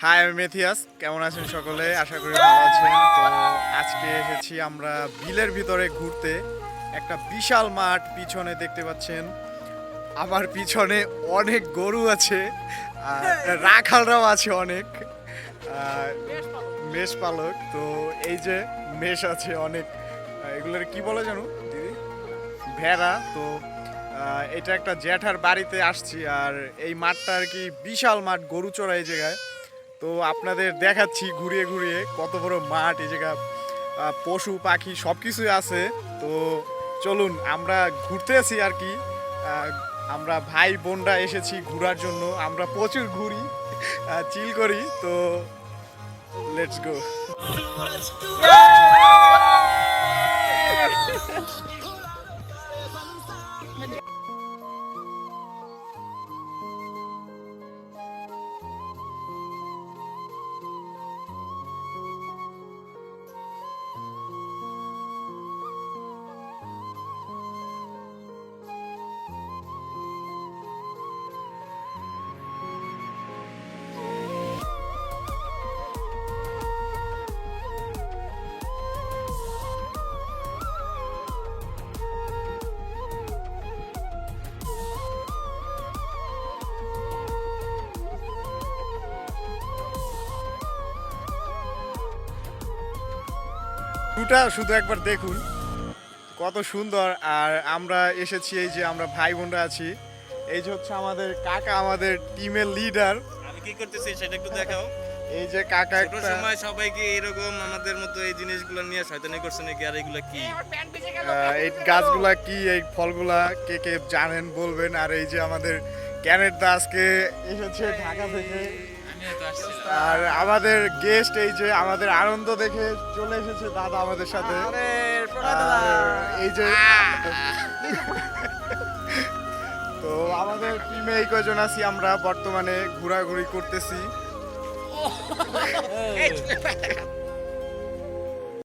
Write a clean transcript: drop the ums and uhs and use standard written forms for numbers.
High, আমি মেথিয়াস। কেমন আছেন সকলে? আশা করি ভালো আছেন। তো আজকে এসেছি আমরা বিলের ভিতরে ঘুরতে। একটা বিশাল মাঠ পিছনে দেখতে পাচ্ছেন। আমার পিছনে অনেক গরু আছে, আর রাখালরাও আছে অনেক, মেষ পালক। তো এই যে মেষ আছে অনেক, এগুলোর কি বলে জানো দিদি? ভেড়া। তো এটা একটা জ্যাঠার বাড়িতে আসছি, আর এই মাঠটা আর কি বিশাল মাঠ, গরু চড়া এই জায়গায়। তো আপনাদের দেখাচ্ছি ঘুরিয়ে ঘুরিয়ে কত বড় মাঠ এই জায়গা, পশু পাখি সব কিছুই আছে। তো চলুন, আমরা ঘুরতে আছি আর কি। আমরা ভাই বোনরা এসেছি ঘোরার জন্য। আমরা প্রচুর ঘুরি, চিল করি। তো লেটস গো। ভিউটা শুধু একবার দেখুন, কত সুন্দর। আর আমরা এসেছি, এই যে আমরা ভাই বোনরা আছি। এই যে হচ্ছে আমাদের কাকা, আমাদের টিমের লিডার। আমি কি করতেছি সেটা একটু দেখাও। এই যে কাকা ছোট একটা, সময় সবাইকে এরকম আমাদের মতো এই জিনিসগুলো নিয়ে শয়তানি করছে নাকি? আর এগুলো কি? এই গাছগুলা কি, এই ফলগুলা কে কে জানেন বলবেন। আর এই যে আমাদের ক্যানেট দা আজকে এসেছে ঢাকা থেকে। আর আমাদের গেস্ট, এই যে আমাদের আনন্দ দেখে চলে এসেছে দাদা আমাদের সাথে। আর এই যে তো আমাদের টিমে এই কয়জন আছি, আমরা বর্তমানে ঘোরাঘুরি করতেছি।